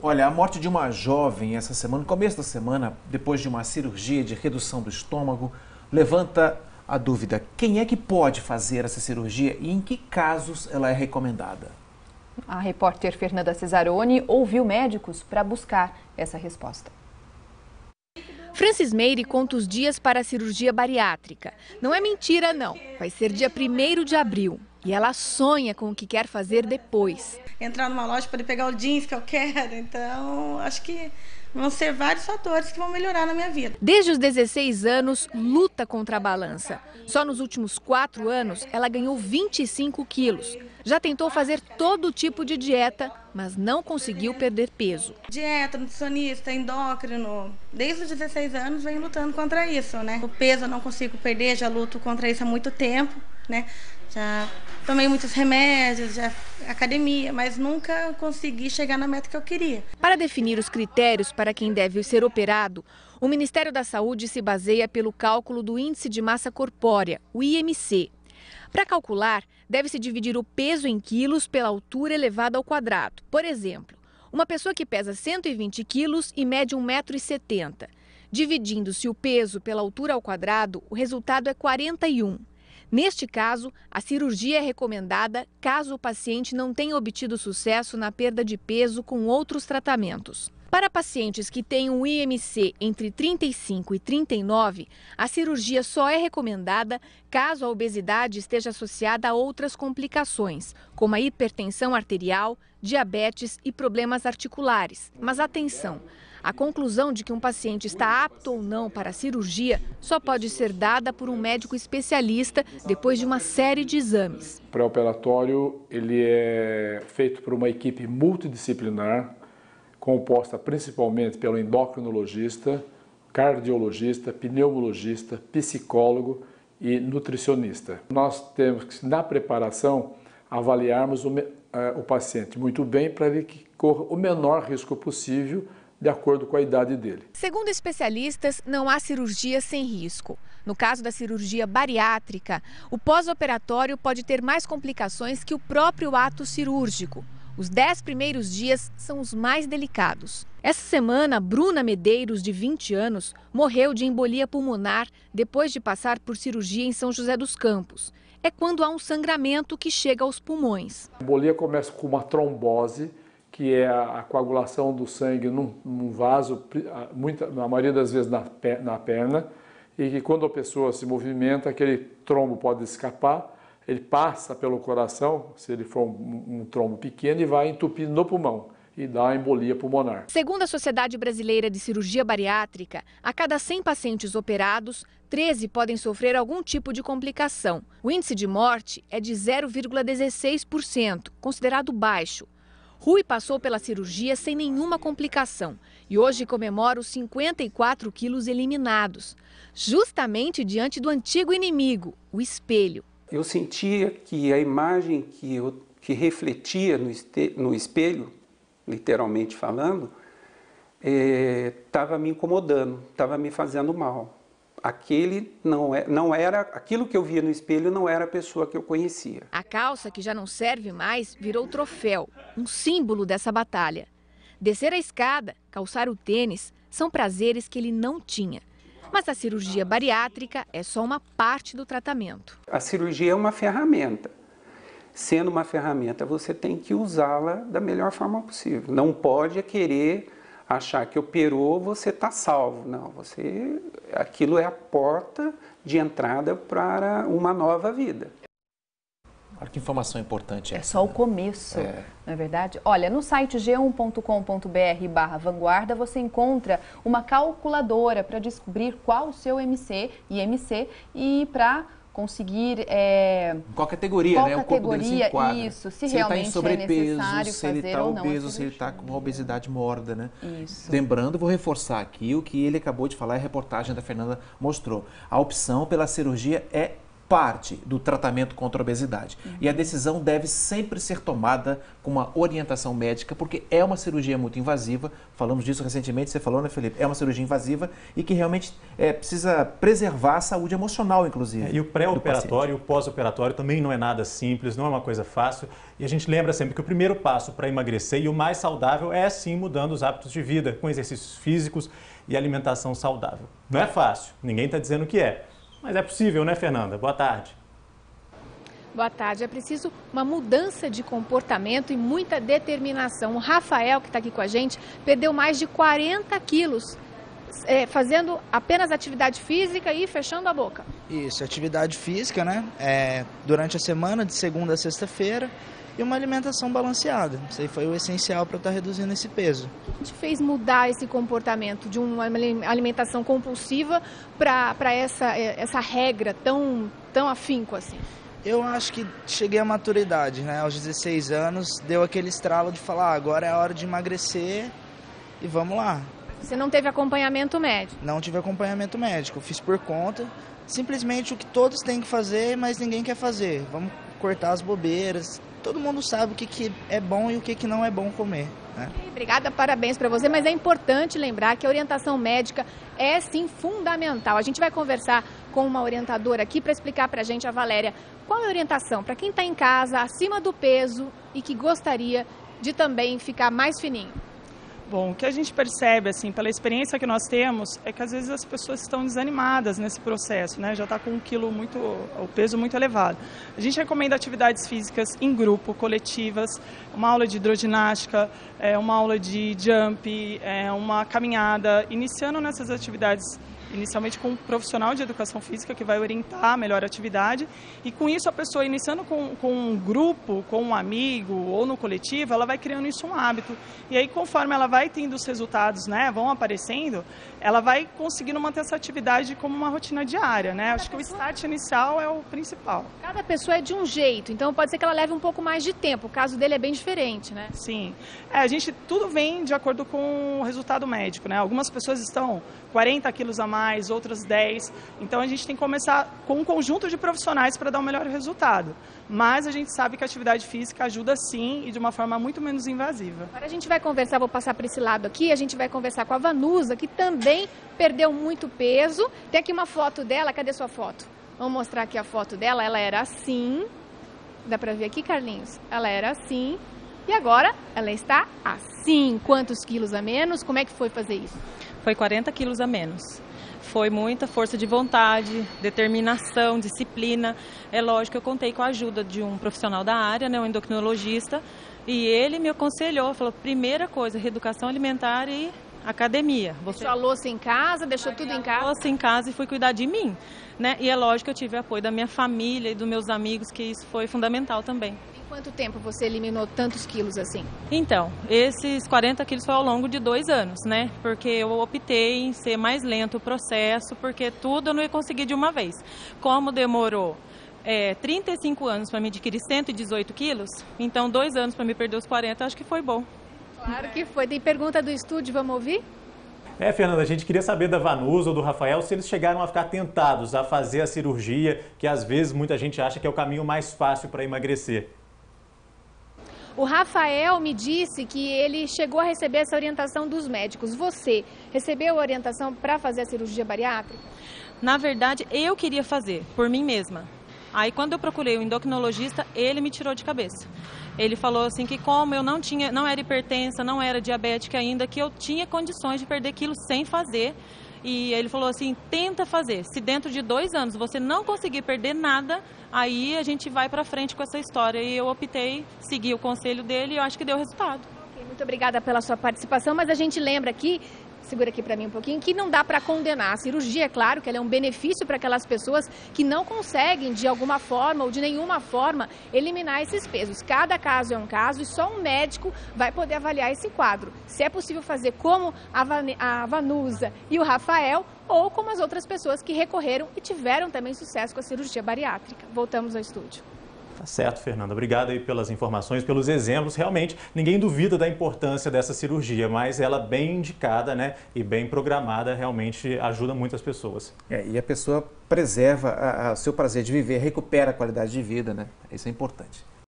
Olha, a morte de uma jovem essa semana, no começo da semana, depois de uma cirurgia de redução do estômago, levanta a dúvida: quem é que pode fazer essa cirurgia e em que casos ela é recomendada? A repórter Fernanda Cesaroni ouviu médicos para buscar essa resposta. Francis Meire conta os dias para a cirurgia bariátrica. Não é mentira, não. Vai ser dia 1º de abril. E ela sonha com o que quer fazer depois. Entrar numa loja para pegar o jeans que eu quero. Então, acho que vão ser vários fatores que vão melhorar na minha vida. Desde os 16 anos, luta contra a balança. Só nos últimos 4 anos, ela ganhou 25 quilos. Já tentou fazer todo tipo de dieta, mas não conseguiu perder peso. Dieta, nutricionista, endócrino. Desde os 16 anos venho lutando contra isso, né? O peso eu não consigo perder, já luto contra isso há muito tempo, né? Já tomei muitos remédios, já academia, mas nunca consegui chegar na meta que eu queria. Para definir os critérios para quem deve ser operado, o Ministério da Saúde se baseia pelo cálculo do Índice de Massa Corpórea, o IMC. Para calcular, deve-se dividir o peso em quilos pela altura elevada ao quadrado. Por exemplo, uma pessoa que pesa 120 quilos e mede 1,70 m. Dividindo-se o peso pela altura ao quadrado, o resultado é 41. Neste caso, a cirurgia é recomendada caso o paciente não tenha obtido sucesso na perda de peso com outros tratamentos. Para pacientes que têm um IMC entre 35 e 39, a cirurgia só é recomendada caso a obesidade esteja associada a outras complicações, como a hipertensão arterial, diabetes e problemas articulares. Mas atenção! A conclusão de que um paciente está apto ou não para a cirurgia só pode ser dada por um médico especialista depois de uma série de exames. O pré-operatório ele é feito por uma equipe multidisciplinar, composta principalmente pelo endocrinologista, cardiologista, pneumologista, psicólogo e nutricionista. Nós temos que, na preparação, avaliarmos o paciente muito bem para ele que corra o menor risco possível de acordo com a idade dele. Segundo especialistas, não há cirurgia sem risco. No caso da cirurgia bariátrica, o pós-operatório pode ter mais complicações que o próprio ato cirúrgico. Os 10 primeiros dias são os mais delicados. Essa semana, Bruna Medeiros, de 20 anos, morreu de embolia pulmonar depois de passar por cirurgia em São José dos Campos. É quando há um sangramento que chega aos pulmões. A embolia começa com uma trombose, que é a coagulação do sangue num vaso, na maioria das vezes na perna, e que quando a pessoa se movimenta, aquele trombo pode escapar, ele passa pelo coração, se ele for um trombo pequeno, e vai entupir no pulmão e dá a embolia pulmonar. Segundo a Sociedade Brasileira de Cirurgia Bariátrica, a cada 100 pacientes operados, 13 podem sofrer algum tipo de complicação. O índice de morte é de 0,16%, considerado baixo. Rui passou pela cirurgia sem nenhuma complicação e hoje comemora os 54 quilos eliminados, justamente diante do antigo inimigo, o espelho. Eu sentia que a imagem que refletia no espelho, literalmente falando, estava me incomodando, estava me fazendo mal. Aquilo que eu via no espelho não era a pessoa que eu conhecia. A calça, que já não serve mais, virou troféu, um símbolo dessa batalha. Descer a escada, calçar o tênis, são prazeres que ele não tinha. Mas a cirurgia bariátrica é só uma parte do tratamento. A cirurgia é uma ferramenta. Sendo uma ferramenta, você tem que usá-la da melhor forma possível. Não pode querer achar que operou, você está salvo. Não, aquilo é a porta de entrada para uma nova vida. Olha que informação importante essa. É só o começo, não é verdade? Olha, no site g1.com.br/vanguarda você encontra uma calculadora para descobrir qual o seu IMC e para conseguir... Qual categoria, né? O corpo dele se enquadra. Isso, se ele realmente está em sobrepeso, é necessário se ele fazer está ou não obeso, se ele está com uma obesidade mórbida, né? Isso. Lembrando, vou reforçar aqui o que ele acabou de falar, a reportagem da Fernanda mostrou. A opção pela cirurgia é parte do tratamento contra a obesidade. E a decisão deve sempre ser tomada com uma orientação médica, porque é uma cirurgia muito invasiva. Falamos disso recentemente, você falou, né, Felipe? É uma cirurgia invasiva e que realmente precisa preservar a saúde emocional, inclusive. E o pré-operatório e o pós-operatório também não é nada simples, não é uma coisa fácil. E a gente lembra sempre que o primeiro passo para emagrecer e o mais saudável é sim mudando os hábitos de vida, com exercícios físicos e alimentação saudável. Não é fácil, ninguém está dizendo que é. Mas é possível, né, Fernanda? Boa tarde. Boa tarde. É preciso uma mudança de comportamento e muita determinação. O Rafael, que está aqui com a gente, perdeu mais de 40 quilos, fazendo apenas atividade física e fechando a boca. Isso, atividade física, né? Durante a semana, de segunda a sexta-feira, e uma alimentação balanceada. Isso aí foi o essencial para eu estar reduzindo esse peso. O que te fez mudar esse comportamento de uma alimentação compulsiva para essa regra tão afinco assim? Eu acho que cheguei à maturidade, né? Aos 16 anos, deu aquele estralo de falar, agora é a hora de emagrecer e vamos lá. Você não teve acompanhamento médico? Não tive acompanhamento médico, fiz por conta. Simplesmente o que todos têm que fazer, mas ninguém quer fazer. Vamos cortar as bobeiras. Todo mundo sabe o que é bom e o que não é bom comer, né? Obrigada, parabéns para você, mas é importante lembrar que a orientação médica é sim fundamental. A gente vai conversar com uma orientadora aqui para explicar para a gente, a Valéria, qual é a orientação para quem está em casa, acima do peso e que gostaria de também ficar mais fininho. Bom, o que a gente percebe, assim, pela experiência que nós temos, é que às vezes as pessoas estão desanimadas nesse processo, né? Já está com o peso muito elevado. A gente recomenda atividades físicas em grupo, coletivas, uma aula de hidroginástica, uma aula de jump, uma caminhada, iniciando nessas atividades inicialmente com um profissional de educação física que vai orientar a melhor atividade, e com isso a pessoa iniciando com um grupo, com um amigo ou no coletivo, ela vai criando isso um hábito, e aí conforme ela vai tendo os resultados, né, vão aparecendo, ela vai conseguindo manter essa atividade como uma rotina diária, né? Acho que o start inicial é o principal. Cada pessoa é de um jeito, então pode ser que ela leve um pouco mais de tempo, o caso dele é bem diferente, né? Sim, tudo vem de acordo com o resultado médico, né? Algumas pessoas estão 40 quilos a mais, outras 10, então a gente tem que começar com um conjunto de profissionais para dar um melhor resultado. Mas a gente sabe que a atividade física ajuda sim e de uma forma muito menos invasiva. Agora a gente vai conversar, vou passar para esse lado aqui, a gente vai conversar com a Vanusa, que também perdeu muito peso. Tem aqui uma foto dela, cadê sua foto? Vamos mostrar aqui a foto dela, ela era assim, dá para ver aqui, Carlinhos? Ela era assim e agora ela está assim. Quantos quilos a menos? Como é que foi fazer isso? Foi 40 quilos a menos. Foi muita força de vontade, determinação, disciplina. É lógico que eu contei com a ajuda de um profissional da área, né, um endocrinologista, e ele me aconselhou, falou, primeira coisa, reeducação alimentar e academia. Deixou a louça em casa, deixou tudo em casa? Louça em casa e fui cuidar de mim, né? E é lógico que eu tive apoio da minha família e dos meus amigos, que isso foi fundamental também. Quanto tempo você eliminou tantos quilos assim? Então, esses 40 quilos foi ao longo de 2 anos, né? Porque eu optei em ser mais lento o processo, porque tudo eu não ia conseguir de uma vez. Como demorou 35 anos para me adquirir 118 quilos, então 2 anos para me perder os 40, acho que foi bom. Claro que foi. Tem pergunta do estúdio, vamos ouvir? Fernanda, a gente queria saber da Vanusa ou do Rafael se eles chegaram a ficar tentados a fazer a cirurgia, que às vezes muita gente acha que é o caminho mais fácil para emagrecer. O Rafael me disse que ele chegou a receber essa orientação dos médicos. Você recebeu a orientação para fazer a cirurgia bariátrica? Na verdade, eu queria fazer, por mim mesma. Aí, quando eu procurei o endocrinologista, ele me tirou de cabeça. Ele falou assim que como eu não era hipertensa, não era diabética ainda, que eu tinha condições de perder quilos sem fazer. E ele falou assim, tenta fazer. Se dentro de 2 anos você não conseguir perder nada, aí a gente vai para frente com essa história. E eu optei, segui o conselho dele e eu acho que deu resultado. Okay, muito obrigada pela sua participação, mas a gente lembra aqui, segura aqui para mim um pouquinho, que não dá para condenar. A cirurgia, é claro, que ela é um benefício para aquelas pessoas que não conseguem, de alguma forma ou de nenhuma forma, eliminar esses pesos. Cada caso é um caso e só um médico vai poder avaliar esse quadro. Se é possível fazer como a Vanusa e o Rafael, ou como as outras pessoas que recorreram e tiveram também sucesso com a cirurgia bariátrica. Voltamos ao estúdio. Tá certo, Fernanda. Obrigado aí pelas informações, pelos exemplos. Realmente, ninguém duvida da importância dessa cirurgia, mas ela bem indicada, né, e bem programada, realmente ajuda muitas pessoas. E a pessoa preserva o seu prazer de viver, recupera a qualidade de vida, né? Isso é importante.